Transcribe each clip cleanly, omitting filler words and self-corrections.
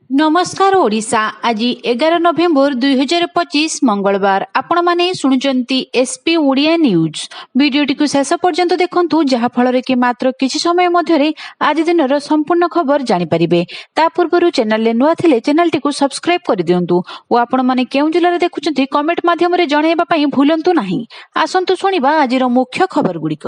नमस्कार ओडिशा आज 11 नवेम्बर 2025 मंगलवार आपण माने सुनुचंती एसपी ओडिया न्यूज वीडियोटी को शेष पर्यंत देखंतु जहा फल कि मात्र किछि समय मध्यरे आज दिनर संपूर्ण खबर जानि परिबे ता पूर्वरु चैनल ले नुआ थिले चैनल टी को सब्सक्राइब कर दियंतु ओ आपण माने केउ जिल्ला रे देखुचंती कमेंट माध्यम रे जणैबा पई भूलंतु नाही। आसंतु सुनिबा आजिर मुख्य खबर गुडिक।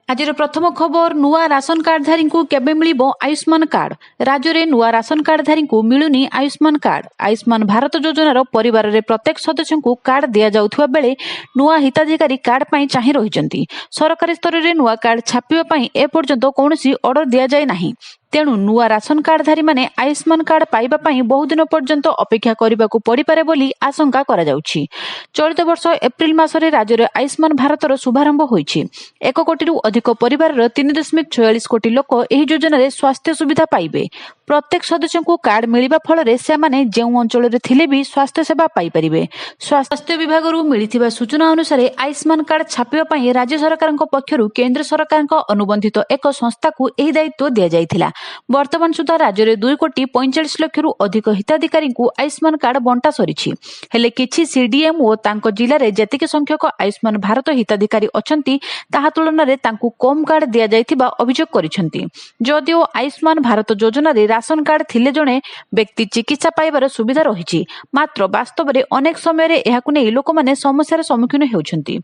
आज प्रथम खबर नुआ राशन कार्डधारी को केबे मिलिबो आयुष्मान कार्ड। राज्य में नुआ राशन कार्डधारी को मिलुनी आयुष्मान कार्ड। आयुष्मान भारत योजनार परिवार रे प्रत्येक सदस्य को कार्ड दिया जाउथुवा बेले नुआ हिताधिकारी कार्ड पई चाहि रहिचंती। सरकारी स्तर रे नुआ कार्ड छापिबा पई ए पर्यंत कोनोसी ऑर्डर दिया जाय नाही। तेणु नुआ राशन कार्डधारी माने आयुष्मान कार्ड पाइबा पई बहु दिन पर्यंत अपेक्षा करबाकू पड़ी पारे बोली आशंका करा जाउछि। चलित वर्ष एप्रिल मासरे राज्य रे आयुष्मान भारतर शुभारंभ होईछि। 1 कोटी अधिक परिवार 3.46 कोटी लोक एही योजना रे स्वास्थ्य सुविधा पाइबे। प्रत्येक सदस्य को कार्ड मिलिबा फल रे से माने जेउ अंचल रे थिले भी स्वास्थ्य सेवा पाई परिबे। स्वास्थ्य विभाग रु मिलिथिबा सूचना अनुसार आयुष्मान कार्ड छापिबा पई राज्य सरकार पक्षरु केंद्र सरकार अनुबंधित एक संस्था को एही दायित्व दिया जायथिला। वर्तमान सुधा राज्य में 2 कोटी 45 लाख रु अधिक हिताधिकारी को आयुष्मान कार्ड बंटा सरीछि। हेले किछि सीडीएम ओ तांको जिल्ला रे जतिक संख्यक आयुष्मान भारत हिताधिकारी अछंती ताहा तुलन रे तांको कम कार्ड दिया जायथिबा अभियोग करिसंती। जदिओ आयुष्मान भारत योजना रे राशन कार्ड थिले जणे व्यक्ति चिकित्सा पाइबार सुविधा रहिछि, मात्र वास्तव रे अनेक समय रे एहाकु नै लोक माने समस्यार सम्मुखीन हेउछंती।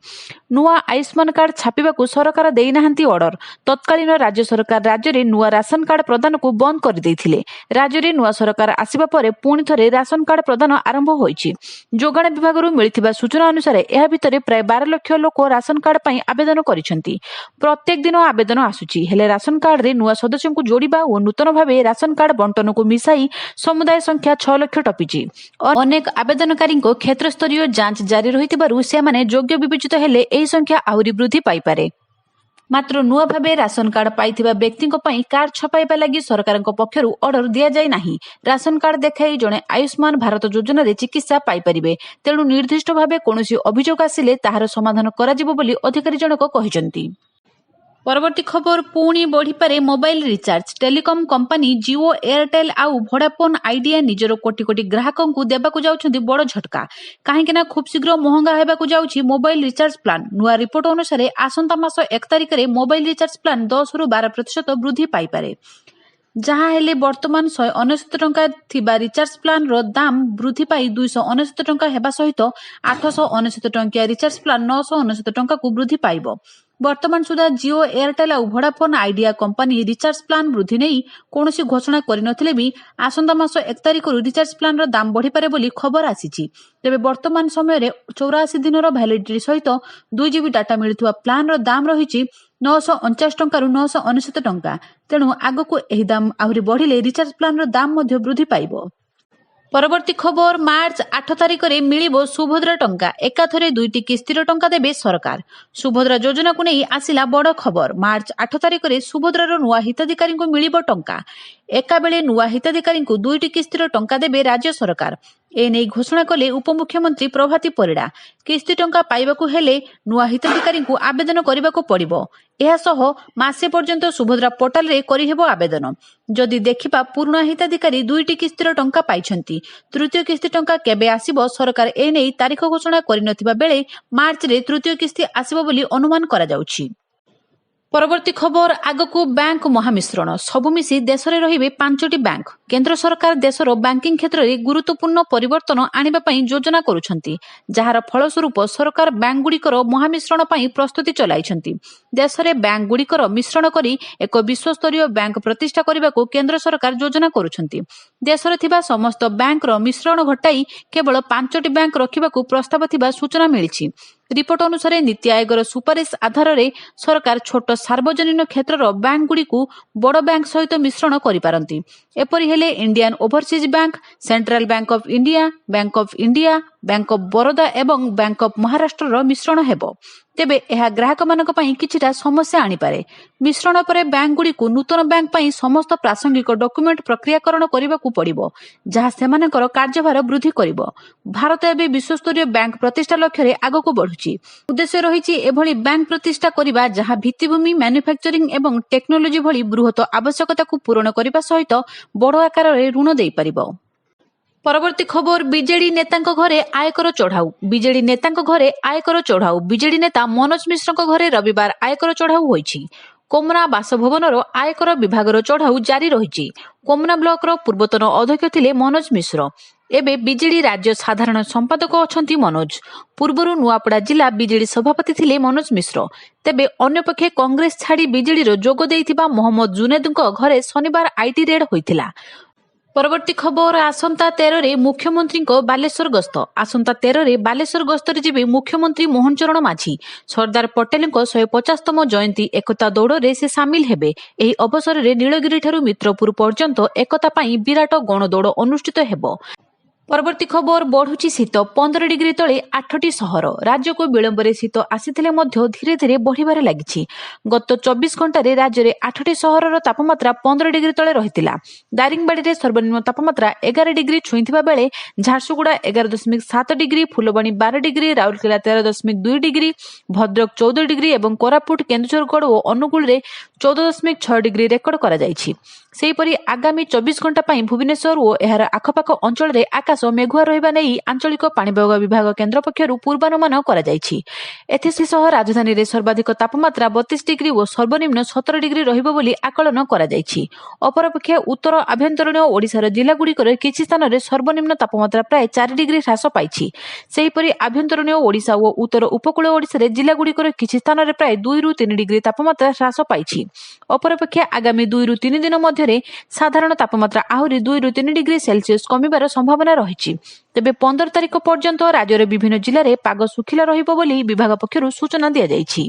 नुआ आयुष्मान कार्ड छापिबाकू सरकार देई नाहंती ऑर्डर। तत्कालीन राज्य सरकार राज्य रे नुआ राशन कार्ड प्रदान को बंद कर देइथिले। राज्य रे नुआ सरकार आसीबा परे पुणी थरे राशन कार्ड प्रदान आरंभ होईछि। जोगाण विभाग रु मिलिथिबा सूचना अनुसार एहा भितरे प्राय 12 लाख लोक राशन कार्ड पई आवेदन करिसंती। प्रत्येक दिन आवेदन आसुछि, हेले राशन कार्ड रे नुआ सदस्य को जोड़िबा ओ नूतन भाबे राशन कार्ड बंटन को मिसाई समुदाय संख्या 6 लाख टपिछि। अनेक आवेदनकारी को क्षेत्र स्तरीय जांच जारी रहितिबारु से माने योग्य विवेचित हेले एही संख्या आहुरी वृद्धि पाई पारे। मात्र नुआ भाबे राशन कार्ड पाइथिबा व्यक्ति कार्ड छपाइबा लगी सरकार पक्षरु ऑर्डर दिया जाय नाही। राशन कार्ड देखाई जणे आयुष्मान भारत योजना रे चिकित्सा पाई परिबे। तेणु निर्दिष्ट भाबे कोनोसी अभियोग आसिले ताहार समाधान कराजिबो बोली अधिकारी जनक कहिसंती। परवर्ती खबर पुणी बढ़ी पारे mobile recharge. Telecom company Jio Airtel आउ वोडाफोन आइडिया निजर कोटी कोटी ग्राहकों को देबाकू जाउछंती बड़ झटका। काहेकि ना खूब शीघ्र महंगा हेबाकू जाउछि मोबाइल रिचार्ज प्लान। नुआ रिपोर्ट अनुसार आसंता मास 1 तारिख रे मोबाइल रिचार्ज प्लान 10 रु 12% वृद्धि पाई पारे। जहाँ हेले वर्तमान 169 टंका थिबा रिचार्ज प्लान रो दाम वृद्धि पाई 269 टंका हेबा सहित 869 टंकिया रिचार्ज प्लान 969 टंका को वृद्धि पाइबो। वर्तमान सुधा जियो एयरटेल और Vodafone idea company recharge plan वृद्धि नहीं कौनसी घोषणा करनथिले भी आसंता मास 1 तारिख रु रिचार्ज प्लान रो दाम बढ़ी पारे बोली खबर आसीछि। तेबे वर्तमान समय रे 84 दिन रो वैलिडिटी सहित 2 जीबी डाटा मिलुथुवा प्लान रो दाम रहिछि 949 टंका रु 969 टंका। तेणु आगको एही दाम आहुरी बढ़िले रिचार्ज प्लान रो दाम मध्ये वृद्धि पाइबो। परवर्ती खबर मार्च 8 तारिख रे मिलिबो सुभद्रा टंका। एकाथरे 2टी किस्तीर टंका देबे सरकार। सुभद्रा योजना को नहीं आसिला बड़ खबर। मार्च 8 तारिख रे सुभद्रार नुआ हिताधिकारी को मिलिबो टंका। एका बेले नुआ हिताधिकारी को 2टी किस्तीर टंका देबे राज्य सरकार। ए नै घोषणा कले उपमुख्यमंत्री प्रभाती परिडा। किस्ती टंका पाइबाकू हेले नुआ हिताधिकारी को आवेदन करबाकू पड़िबो। एहा सह मासे पर्यंत सुभद्रा पोर्टाल रे करिहेबो आवेदन। जदि देखिबा पुराना हिताधिकारी 2टी किस्तीर टंका पाइछंती, तृतीय किस्ती टंका केबे आसीबो सरकार ए नै तारीख घोषणा करिनथिबा बेले मार्च रे तृतीय किस्ती आसीबो बोली अनुमान करा जाउछि। परवर्ती खबर आगकू बैंक महामिश्रण सबु मिसी देश रे रहिबे 5टी बैंक। केंद्र सरकार देशर बैंकिंग क्षेत्र में गुरुत्वपूर्ण परिवर्तन आनिबा पई योजना करूछंती, जहार फलस्वरूप सरकार बैंक गुड़िकर महामिश्रण पई प्रस्तुति चलाइछंती। देश रे बैंक गुड़िकर मिश्रण करी एक विश्वस्तरीय बैंक प्रतिष्ठा करने को केंद्र सरकार योजना करूछंती। देश रे थिबा समस्त बैंक रो मिश्रण घटाई केवल 5टी बैंक रखिबा को प्रस्ताव थिबा सूचना मिलिछि। रिपोर्ट अनुसार नीति आयोगर सुपारिश आधार रे सरकार छोट सार्वजनिक क्षेत्र बैंक गुड़ी को बड़ बैंक सहित मिश्रण करिपारंती। एपरि हेले Indian overseas bank, central bank of India, bank of Baroda ଏବଂ ବ୍ୟାଙ୍କ ଅଫ୍ ମହାରାଷ୍ଟ୍ରର ମିଶ୍ରଣ ହେବ। ତେବେ ଏହା ଗ୍ରାହକମାନଙ୍କ ପାଇଁ କିଛିଟା ସମସ୍ୟା ଆଣିପାରେ। ମିଶ୍ରଣ ପରେ ବ୍ୟାଙ୍କଗୁଡ଼ିକୁ ନୂତନ ବ୍ୟାଙ୍କ ପାଇଁ ସମସ୍ତ ପ୍ରାସଙ୍ଗିକ ଡକ୍ୟୁମେଣ୍ଟ ପ୍ରକ୍ରିୟାକରଣ କରିବାକୁ ପଡ଼ିବ, ଯାହା ସେମାନଙ୍କର କାର୍ଯ୍ୟଭାର ବୃଦ୍ଧି କରିବ। ଭାରତ ଏବେ ବିଶ୍ୱସ୍ତରୀୟ ବ୍ୟାଙ୍କ ପ୍ରତିଷ୍ଠା ଲକ୍ଷ୍ୟରେ ଆଗକୁ ବଢୁଛି। ଉଦ୍ଦେଶ୍ୟ ରହିଛି ଏଭଳି ବ୍ୟାଙ୍କ ପ୍ରତିଷ୍ଠା କରିବା ଯାହା ଭିତ୍ତିଭୂମି, ମ୍ୟାନୁଫ୍ୟାକ୍ଚରିଂ ଏବଂ ଟେକ୍ନୋଲୋଜି ଭଳି ବୃହତ ଆବଶ୍ୟକତାକୁ ପୂରଣ କରିବା ସହିତ ବଡ଼ ଆକାରରେ ଋଣ ଦେଇପାରିବ। ପରବର୍ତ୍ତୀ ଖବର, ବିଜେଡି ନେତାଙ୍କ ଘରେ ଆୟକର ଚଢ଼ାଉ। ବିଜେଡି ନେତାଙ୍କ ଘରେ ଆୟକର ଚଢ଼ାଉ। ବିଜେଡି ନେତା ମନୋଜ ମିଶ୍ରଙ୍କ ଘରେ ରବିବାର ଆୟକର ଚଢ଼ାଉ ହୋଇଛି। କୋମନା ବାସଭବନର ଆୟକର ବିଭାଗର ଚଢ଼ାଉ ଜାରି ରହିଛି। କୋମନା ବ୍ଲକର ପୂର୍ବତନ ଅଧ୍ୟକ୍ଷ ଥିଲେ ମନୋଜ ମିଶ୍ର। ଏବେ ବିଜେଡି ରାଜ୍ୟ ସାଧାରଣ ସମ୍ପାଦକ ଅଛନ୍ତି ମନୋଜ। ପୂର୍ବରୁ ନୂଆପଡ଼ା ଜିଲ୍ଲା ବିଜେଡି ସଭାପତି ଥିଲେ ମନୋଜ ମିଶ୍ର। ତେବେ ଅନ୍ୟପକ୍ଷେ କଂଗ୍ରେସ ଛାଡ଼ି ବିଜେଡିର ଯୋଗ ଦେଇଥିବା ମହମ୍ମଦ ଜୁନେଦଙ୍କ ଘରେ ଶନିବାର ଆଇଟି ରେଡ୍ ହୋଇଥିଲା। ପରବର୍ତ୍ତୀ ଖବର, ଆସନ୍ତା 13ରେ ମୁଖ୍ୟମନ୍ତ୍ରୀଙ୍କ ବାଲେଶ୍ୱର ଗସ୍ତ। ଆସନ୍ତା 13ରେ ବାଲେଶ୍ୱର ଗସ୍ତରେ ଯିବେ ମୁଖ୍ୟମନ୍ତ୍ରୀ ମୋହନ ଚରଣ ମାଝୀ। ସର୍ଦ୍ଦାର ପଟେଲଙ୍କ 150ତମ ଜୟନ୍ତୀ ଏକତା ଦୌଡ଼ରେ ସେ ସାମିଲ ହେବେ। ଏହି ଅବସରରେ ନୀଳଗିରିଠାରୁ ମିତ୍ରପୁର ପର୍ଯ୍ୟନ୍ତ ଏକତା ପାଇଁ ବିରାଟ ଗଣଦୌଡ଼ ଅନୁଷ୍ଠିତ ହେବ। ପରବର୍ତ୍ତୀ ଖବର, ବଢୁଛି ଶୀତ। 15 ଡିଗ୍ରୀ ତଳେ 8ଟି ସହର। ରାଜ୍ୟକୁ ବିଳମ୍ବରେ ଶୀତ ଆସିଥିଲେ ମଧ୍ୟ ଧୀରେ ଧୀରେ ବଢ଼ିବାରେ ଲାଗିଛି। ଗତ 24 ଘଣ୍ଟାରେ ରାଜ୍ୟରେ 8ଟି ସହରର ତାପମାତ୍ରା 15 ଡିଗ୍ରୀ ତଳେ ରହିଥିଲା। ଦାରିଙ୍ଗବାଡିରେ ସର୍ବନିମ୍ନ ତାପମାତ୍ରା 11 ଡିଗ୍ରୀ ଛୁଇଁଥିବା ବେଳେ Jharsuguda 11.7 degree, Phulbani 12 degree, Rourkela 13.2 degree, Bhadrak 14 degree ଏବଂ କୋରାପୁଟ, କେନ୍ଦୁଝରଗଡ଼ ଓ ଅନୁଗୁଳରେ 14.6 ଡିଗ୍ରୀ ରେକର୍ଡ କରାଯାଇଛି। ସେହିପରି ଆଗାମୀ 24 ଘଣ୍ଟା ପାଇଁ ଭୁବନେଶ୍ୱର ଓ ଏହାର ଆଖପାଖ ଅଞ୍ଚଳରେ ଆକାଶ ମେଘୁଆ ରହିବା ନେଇ ଆଞ୍ଚଳିକ ପାଣିପାଗ ବିଭାଗ କେନ୍ଦ୍ର ପକ୍ଷରୁ ପୂର୍ବାନୁମାନ କରାଯାଇଛି। ଏଥିସହ ରାଜଧାନୀରେ ସର୍ବାଧିକ ତାପମାତ୍ରା 32 ଡିଗ୍ରୀ ଓ ସର୍ବନିମ୍ନ 17 ଡିଗ୍ରୀ ରହିବ ବୋଲି ଆକଳନ କରାଯାଇଛି। ଅପରପକ୍ଷେ ଉତ୍ତର ଆଭ୍ୟନ୍ତରୀଣ ଓଡ଼ିଶାର ଜିଲ୍ଲାଗୁଡ଼ିକରେ କିଛି ସ୍ଥାନରେ ସର୍ବନିମ୍ନ ତାପମାତ୍ରା ପ୍ରାୟ 4 ଡିଗ୍ରୀ ହ୍ରାସ ପାଇଛି। ସେହିପରି ଆଭ୍ୟନ୍ତରୀଣ ଓଡ଼ିଶା ଓ ଉତ୍ତର ଉପକୂଳ ଓଡ଼ିଶାରେ ଜିଲ୍ଲାଗୁଡ଼ିକର କିଛି ସ୍ଥାନରେ ପ୍ରାୟ 2ରୁ 3 ଡିଗ୍ରୀ ତାପମାତ୍ରା ହ୍ରାସ ପାଇଛି। ଅପରପକ୍ଷେ ଆଗାମୀ 2ରୁ 3 ଦିନ ମଧ୍ୟରେ ସାଧାରଣ ତାପମାତ୍ରା ଆହୁରି 2ରୁ 3 ଡିଗ୍ରୀ ସେଲସିୟସ୍ କମିବାର ସମ୍ଭାବନା ରହିଛି। ତେବେ 15 ତାରିଖ ପର୍ଯ୍ୟନ୍ତ ରାଜ୍ୟର ବିଭିନ୍ନ ଜିଲ୍ଲାରେ ପାଗ ଶୁଖିଲା ରହିବ ବୋଲି ବିଭାଗ ପକ୍ଷରୁ ସୂଚନା ଦିଆଯାଇଛି।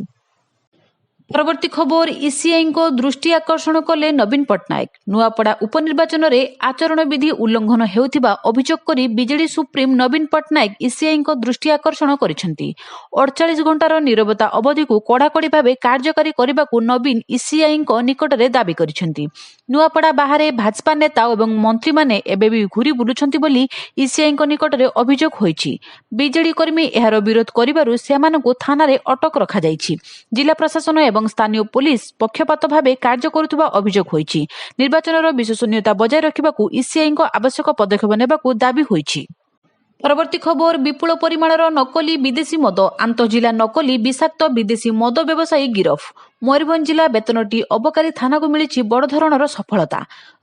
ପରବର୍ତ୍ତୀ ଖବର, ଇସିଆଇଙ୍କ ଦୃଷ୍ଟି ଆକର୍ଷଣ କଲେ ନବୀନ ପଟ୍ଟନାୟକ। ନୂଆପଡ଼ା ଉପନିର୍ବାଚନରେ ଆଚରଣ ବିଧି ଉଲ୍ଲଂଘନ ହେଉଥିବା ଅଭିଯୋଗ କରି ବିଜେଡି ସୁପ୍ରିମ ନବୀନ ପଟ୍ଟନାୟକ ଇସିଆଇଙ୍କ ଦୃଷ୍ଟି ଆକର୍ଷଣ କରିଛନ୍ତି। 48 ଘଣ୍ଟାର ନିରବତା ଅବଧିକୁ କଡ଼ାକଡ଼ି ଭାବେ କାର୍ଯ୍ୟକାରୀ କରିବାକୁ ନବୀନ ଇସିଆଇଙ୍କ ନିକଟରେ ଦାବି କରିଛନ୍ତି। ନୂଆପଡ଼ା ବାହାରେ ଭାଜପା ନେତା ଏବଂ ମନ୍ତ୍ରୀମାନେ ଏବେ ବି ଘୁରି ବୁଲୁଛନ୍ତି ବୋଲି ଇସିଆଇଙ୍କ ନିକଟରେ ଅଭିଯୋଗ ହୋଇଛି। ବିଜେଡି କର୍ମୀ ଏହାର ବିରୋଧ କରିବାରୁ ସେମାନଙ୍କୁ ଥାନାରେ ଅଟକ ରଖାଯାଇଛି। ଜିଲ୍ଲା ପ୍ରଶାସନ ଏବଂ ସ୍ଥାନୀୟ ପୁଲିସ ପକ୍ଷପାତ ଭାବେ କାର୍ଯ୍ୟ କରୁଥିବା ଅଭିଯୋଗ ହୋଇଛି। ନିର୍ବାଚନର ବିଶ୍ୱସନୀୟତା ବଜାୟ ରଖିବାକୁ ଇସିଆଇଙ୍କ ଆବଶ୍ୟକ ପଦକ୍ଷେପ ନେବାକୁ ଦାବି ହୋଇଛି। ପରବର୍ତ୍ତୀ ଖବର, ବିପୁଳ ପରିମାଣର ନକଲି ବିଦେଶୀ ମଦ। ଆନ୍ତଃଜିଲ୍ଲା ନକଲି ବିଷାକ୍ତ ବିଦେଶୀ ମଦ ବ୍ୟବସାୟୀ ଗିରଫ। ମୟୂରଭଞ୍ଜ ଜିଲ୍ଲା ବେତନଟି ଅବକାରୀ ଥାନାକୁ ମିଳିଛି ବଡ଼ ଧରଣର ସଫଳତା।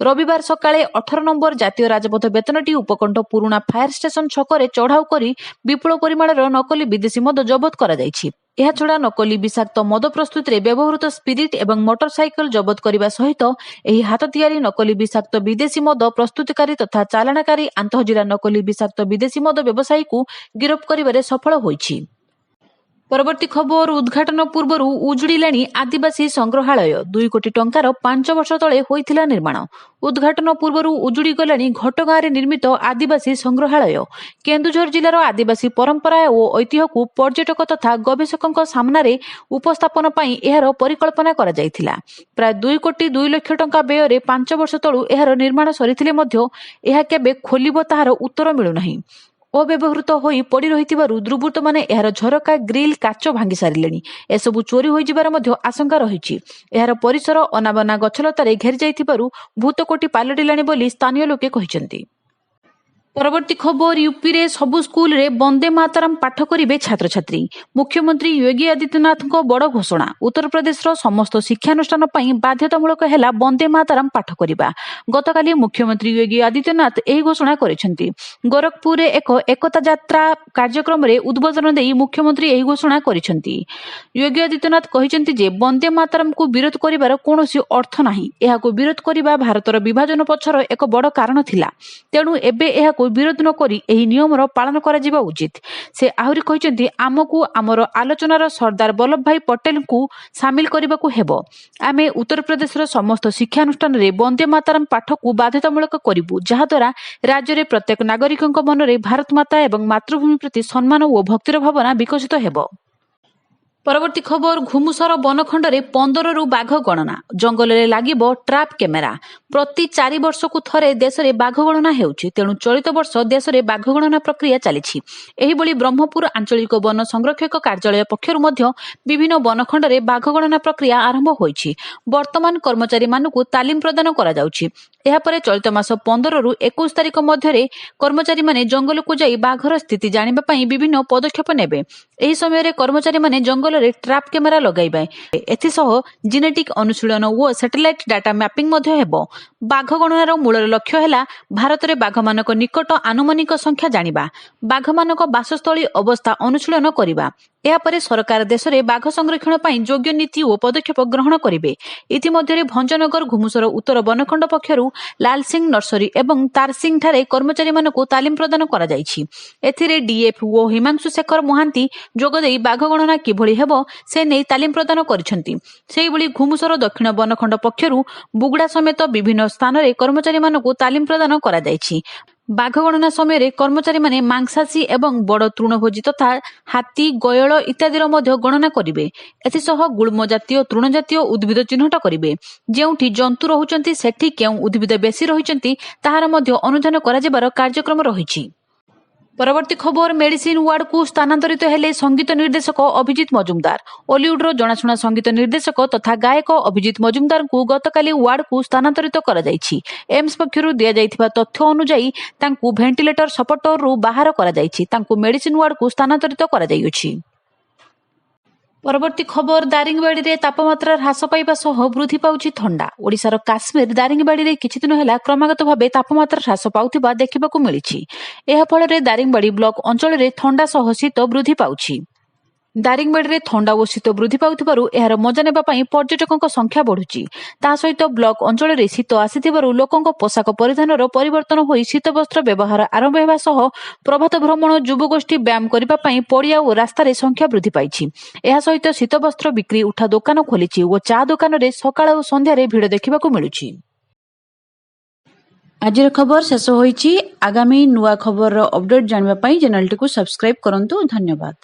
ରବିବାର ସକାଳେ 18 ନମ୍ବର ଜାତୀୟ ରାଜପଥ ବେତନଟି ଉପକଣ୍ଠ ପୁରୁଣା ଫାୟାର ଷ୍ଟେସନ ଛକରେ ଚଢ଼ାଉ କରି ବିପୁଳ ପରିମାଣର ନକଲି ବିଦେଶୀ ମଦ ଜବତ କରାଯାଇଛି। ଏହାଛଡ଼ା ନକଲି ବିଷାକ୍ତ ମଦ ପ୍ରସ୍ତୁତିରେ ବ୍ୟବହୃତ ସ୍ପିରିଟ୍ ଏବଂ ମୋଟର ସାଇକେଲ ଜବତ କରିବା ସହିତ ଏହି ହାତ ତିଆରି ନକଲି ବିଷାକ୍ତ ବିଦେଶୀ ମଦ ପ୍ରସ୍ତୁତିକାରୀ ତଥା ଚାଲାଣକାରୀ ଆନ୍ତଃଜିଲ୍ଲା ନକଲି ବିଷାକ୍ତ ବିଦେଶୀ ମଦ ବ୍ୟବସାୟୀକୁ ଗିରଫ କରିବାରେ ସଫଳ ହୋଇଛି। ପରବର୍ତ୍ତୀ ଖବର, ଉଦ୍ଘାଟନ ପୂର୍ବରୁ ଉଜୁଡ଼ିଲାଣି ଆଦିବାସୀ ସଂଗ୍ରହାଳୟ। 2 କୋଟି ଟଙ୍କାର 5 ବର୍ଷ ତଳେ ହୋଇଥିଲା ନିର୍ମାଣ। ଉଦ୍ଘାଟନ ପୂର୍ବରୁ ଉଜୁଡ଼ି ଗଲାଣି ଘଟଗାଁରେ ନିର୍ମିତ ଆଦିବାସୀ ସଂଗ୍ରହାଳୟ। କେନ୍ଦୁଝର ଜିଲ୍ଲାର ଆଦିବାସୀ ପରମ୍ପରା ଓ ଐତିହ୍ୟକୁ ପର୍ଯ୍ୟଟକ ତଥା ଗବେଷକଙ୍କ ସାମ୍ନାରେ ଉପସ୍ଥାପନ ପାଇଁ ଏହାର ପରିକଳ୍ପନା କରାଯାଇଥିଲା। ପ୍ରାୟ 2 କୋଟି 2 ଲକ୍ଷ ଟଙ୍କା ବ୍ୟୟରେ 5 ବର୍ଷ ତଳୁ ଏହାର ନିର୍ମାଣ ସରିଥିଲେ ମଧ୍ୟ ଏହା କେବେ ଖୋଲିବ ତାହାର ଉତ୍ତର ମିଳୁନାହିଁ। ଅବ୍ୟବହୃତ ହୋଇ ପଡ଼ି ରହିଥିବାରୁ ଦୁର୍ବୃତ୍ତମାନେ ଏହାର ଝରକା, ଗ୍ରିଲ୍, କାଚ ଭାଙ୍ଗି ସାରିଲେଣି। ଏସବୁ ଚୋରି ହୋଇଯିବାର ମଧ୍ୟ ଆଶଙ୍କା ରହିଛି। ଏହାର ପରିସର ଅନାବନା ଗଛଲତାରେ ଘେରି ଯାଇଥିବାରୁ ଭୂତକୋଠି ପାଲଟିଲାଣି ବୋଲି ସ୍ଥାନୀୟ ଲୋକେ କହିଛନ୍ତି। ପରବର୍ତ୍ତୀ ଖବର, ୟୁପିରେ ସବୁ ସ୍କୁଲରେ ବନ୍ଦେ ମାତରମ୍ ପାଠ କରିବେ ଛାତ୍ରଛାତ୍ରୀ। ମୁଖ୍ୟମନ୍ତ୍ରୀ ଯୋଗୀ ଆଦିତ୍ୟନାଥଙ୍କ ବଡ଼ ଘୋଷଣା। ଉତ୍ତରପ୍ରଦେଶର ସମସ୍ତ ଶିକ୍ଷାନୁଷ୍ଠାନ ପାଇଁ ବାଧ୍ୟତାମୂଳକ ହେଲା ବନ୍ଦେ ମାତରମ୍ ପାଠ କରିବା। ଗତକାଲି ମୁଖ୍ୟମନ୍ତ୍ରୀ ଯୋଗୀ ଆଦିତ୍ୟନାଥ ଏହି ଘୋଷଣା କରିଛନ୍ତି। ଗୋରଖପୁରରେ ଏକ ଏକତା ଯାତ୍ରା କାର୍ଯ୍ୟକ୍ରମରେ ଉଦ୍ବୋଧନ ଦେଇ ମୁଖ୍ୟମନ୍ତ୍ରୀ ଏହି ଘୋଷଣା କରିଛନ୍ତି। ଯୋଗୀ ଆଦିତ୍ୟନାଥ କହିଛନ୍ତି ଯେ ବନ୍ଦେ ମାତରମ୍କୁ ବିରୋଧ କରିବାର କୌଣସି ଅର୍ଥ ନାହିଁ। ଏହାକୁ ବିରୋଧ କରିବା ଭାରତର ବିଭାଜନ ପଛର ଏକ ବଡ଼ କାରଣ ଥିଲା। ତେଣୁ ଏବେ ଏହାକୁ ବିରୋଧ ନ କରି ଏହି ନିୟମର ପାଳନ କରାଯିବା ଉଚିତ। ସେ ଆହୁରି କହିଛନ୍ତି ଆମକୁ ଆମର ଆଲୋଚନାର ସର୍ଦ୍ଦାର ବଲ୍ଲଭ ଭାଇ ପଟେଲଙ୍କୁ ସାମିଲ କରିବାକୁ ହେବ। ଆମେ ଉତ୍ତରପ୍ରଦେଶର ସମସ୍ତ ଶିକ୍ଷାନୁଷ୍ଠାନରେ ବନ୍ଦେ ମାତରମ୍ ପାଠକୁ ବାଧ୍ୟତାମୂଳକ କରିବୁ, ଯାହାଦ୍ୱାରା ରାଜ୍ୟରେ ପ୍ରତ୍ୟେକ ନାଗରିକଙ୍କ ମନରେ ଭାରତ ମାତା ଏବଂ ମାତୃଭୂମି ପ୍ରତି ସମ୍ମାନ ଓ ଭକ୍ତିର ଭାବନା ବିକଶିତ ହେବ। ପରବର୍ତ୍ତୀ ଖବର, ଘୁମୁସର ବନଖଣ୍ଡରେ 15ରୁ ବାଘ ଗଣନା, ଜଙ୍ଗଲରେ ଲାଗିବ ଟ୍ରାପ୍ କ୍ୟାମେରା। ପ୍ରତି 4 ବର୍ଷକୁ ଥରେ ଦେଶରେ ବାଘ ଗଣନା ହେଉଛି, ତେଣୁ ଚଳିତ ବର୍ଷ ଦେଶରେ ବାଘ ଗଣନା ପ୍ରକ୍ରିୟା ଚାଲିଛି। ଏହିଭଳି ବ୍ରହ୍ମପୁର ଆଞ୍ଚଳିକ ବନ ସଂରକ୍ଷକ କାର୍ଯ୍ୟାଳୟ ପକ୍ଷରୁ ମଧ୍ୟ ବିଭିନ୍ନ ବନଖଣ୍ଡରେ ବାଘ ଗଣନା ପ୍ରକ୍ରିୟା ଆରମ୍ଭ ହୋଇଛି। ବର୍ତ୍ତମାନ କର୍ମଚାରୀମାନଙ୍କୁ ତାଲିମ ପ୍ରଦାନ କରାଯାଉଛି। ଏହାପରେ ଚଳିତ ମାସ 15ରୁ 21 ତାରିଖ ମଧ୍ୟରେ କର୍ମଚାରୀମାନେ ଜଙ୍ଗଲକୁ ଯାଇ ବାଘର ସ୍ଥିତି ଜାଣିବା ପାଇଁ ବିଭିନ୍ନ ପଦକ୍ଷେପ ନେବେ। ଏହି ସମୟରେ କର୍ମଚାରୀମାନେ ଜଙ୍ଗଲରେ ଟ୍ରାପ୍ କ୍ୟାମେରା ଲଗାଇବେ। ଏଥିସହ ଜିନେଟିକ୍ ଅନୁଶୀଳନ ଓ ସାଟେଲାଇଟ୍ ଡାଟା ମ୍ୟାପିଂ ମଧ୍ୟ ହେବ। ବାଘ ଗଣନାର ମୂଳ ଲକ୍ଷ୍ୟ ହେଲା ଭାରତରେ ବାଘମାନଙ୍କ ନିକଟ ଆନୁମାନିକ ସଂଖ୍ୟା ଜାଣିବା, ବାଘମାନଙ୍କ ବାସସ୍ଥଳୀ ଅବସ୍ଥା ଅନୁଶୀଳନ କରିବା। ଏହାପରେ ସରକାର ଦେଶରେ ବାଘ ସଂରକ୍ଷଣ ପାଇଁ ଯୋଗ୍ୟ ନୀତି ଓ ପଦକ୍ଷେପ ଗ୍ରହଣ କରିବେ। ଇତିମଧ୍ୟରେ ଭଞ୍ଜନଗର ଘୁମୁସର ଉତ୍ତର ବନଖଣ୍ଡ ପକ୍ଷରୁ ଲାଲସିଂ ନର୍ସରୀ ଏବଂ ତାରସିଂ ଠାରେ କର୍ମଚାରୀମାନଙ୍କୁ ତାଲିମ ପ୍ରଦାନ କରାଯାଇଛି। ଏଥିରେ ଡିଏଫ୍ ଓ ହିମାଂଶୁ ଶେଖର ମହାନ୍ତି ଯୋଗଦେଇ ବାଘ ଗଣନା କିଭଳି ହେବ ସେ ନେଇ ତାଲିମ ପ୍ରଦାନ କରିଛନ୍ତି। ସେହିଭଳି ଘୁମୁସର ଦକ୍ଷିଣ ବନଖଣ୍ଡ ପକ୍ଷରୁ ବୁଗୁଡା ସମେତ ବିଭିନ୍ନ ସ୍ଥାନରେ କର୍ମଚାରୀମାନଙ୍କୁ ତାଲିମ ପ୍ରଦାନ କରାଯାଇଛି। ବାଘ ଗଣନା ସମୟରେ କର୍ମଚାରୀମାନେ ମାଂସାଶୀ ଏବଂ ବଡ଼ ତୃଣଭୋଜୀ ତଥା ହାତୀ, ଗୟଳ ଇତ୍ୟାଦିର ମଧ୍ୟ ଗଣନା କରିବେ। ଏଥିସହ ଗୁଳ୍ମ ଜାତୀୟ ତୃଣଜାତୀୟ ଉଦ୍ଭିଦ ଚିହ୍ନଟ କରିବେ। ଯେଉଁଠି ଜନ୍ତୁ ରହୁଛନ୍ତି ସେଠି କେଉଁ ଉଦ୍ଭିଦ ବେଶୀ ରହିଛନ୍ତି ତାହାର ମଧ୍ୟ ଅନୁଧ୍ୟାନ କରାଯିବାର କାର୍ଯ୍ୟକ୍ରମ ରହିଛି। ପରବର୍ତ୍ତୀ ଖବର, ମେଡିସିନ ୱାର୍ଡକୁ ସ୍ଥାନାନ୍ତରିତ ହେଲେ ସଙ୍ଗୀତ ନିର୍ଦ୍ଦେଶକ ଅଭିଜିତ ମଜୁମଦାର। ଓଲିଉଡର ଜଣାଶୁଣା ସଙ୍ଗୀତ ନିର୍ଦ୍ଦେଶକ ତଥା ଗାୟକ ଅଭିଜିତ ମଜୁମଦାରଙ୍କୁ ଗତକାଲି ୱାର୍ଡକୁ ସ୍ଥାନାନ୍ତରିତ କରାଯାଇଛି। ଏମ୍ସ ପକ୍ଷରୁ ଦିଆଯାଇଥିବା ତଥ୍ୟ ଅନୁଯାୟୀ ତାଙ୍କୁ ଭେଣ୍ଟିଲେଟର ସପୋର୍ଟରୁ ବାହାର କରାଯାଇଛି। ତାଙ୍କୁ ମେଡିସିନ ୱାର୍ଡକୁ ସ୍ଥାନାନ୍ତରିତ କରାଯାଇଅଛି। ପରବର୍ତ୍ତୀ ଖବର, ଦାରିଙ୍ଗବାଡିରେ ତାପମାତ୍ରା ହ୍ରାସ ପାଇବା ସହ ବୃଦ୍ଧି ପାଉଛି ଥଣ୍ଡା। ଓଡ଼ିଶାର କାଶ୍ମୀର ଦାରିଙ୍ଗବାଡିରେ କିଛି ଦିନ ହେଲା କ୍ରମାଗତ ଭାବେ ତାପମାତ୍ରା ହ୍ରାସ ପାଉଥିବା ଦେଖିବାକୁ ମିଳିଛି। ଏହାଫଳରେ ଦାରିଙ୍ଗବାଡି ବ୍ଲକ ଅଞ୍ଚଳରେ ଥଣ୍ଡା ସହ ଶୀତ ବୃଦ୍ଧି ପାଉଛି। ଦାରିଙ୍ଗବାଡିରେ ଥଣ୍ଡା ଓ ଶୀତ ବୃଦ୍ଧି ପାଉଥିବାରୁ ଏହାର ମଜା ନେବା ପାଇଁ ପର୍ଯ୍ୟଟକଙ୍କ ସଂଖ୍ୟା ବଢୁଛି। ତାହା ସହିତ ବ୍ଲକ ଅଞ୍ଚଳରେ ଶୀତ ଆସିଥିବାରୁ ଲୋକଙ୍କ ପୋଷାକ ପରିଧାନର ପରିବର୍ତ୍ତନ ହୋଇ ଶୀତ ବସ୍ତ୍ର ବ୍ୟବହାର ଆରମ୍ଭ ହେବା ସହ ପ୍ରଭାତ ଭ୍ରମଣ, ଯୁବଗୋଷ୍ଠୀ ବ୍ୟାୟାମ କରିବା ପାଇଁ ପଡ଼ିଆ ଓ ରାସ୍ତାରେ ସଂଖ୍ୟା ବୃଦ୍ଧି ପାଇଛି। ଏହା ସହିତ ଶୀତ ବସ୍ତ୍ର ବିକ୍ରି ଉଠା ଦୋକାନ ଖୋଲିଛି ଓ ଚା ଦୋକାନରେ ସକାଳ ଓ ସନ୍ଧ୍ୟାରେ ଭିଡ଼ ଦେଖିବାକୁ ମିଳୁଛି। ଆଜିର ଖବର ଶେଷ ହୋଇଛି। ଆଗାମୀ ନୂଆ ଖବରର ଅପଡେଟ୍ ଜାଣିବା ପାଇଁ ଚ୍ୟାନେଲଟିକୁ ସବସ୍କ୍ରାଇବ କରନ୍ତୁ। ଧନ୍ୟବାଦ।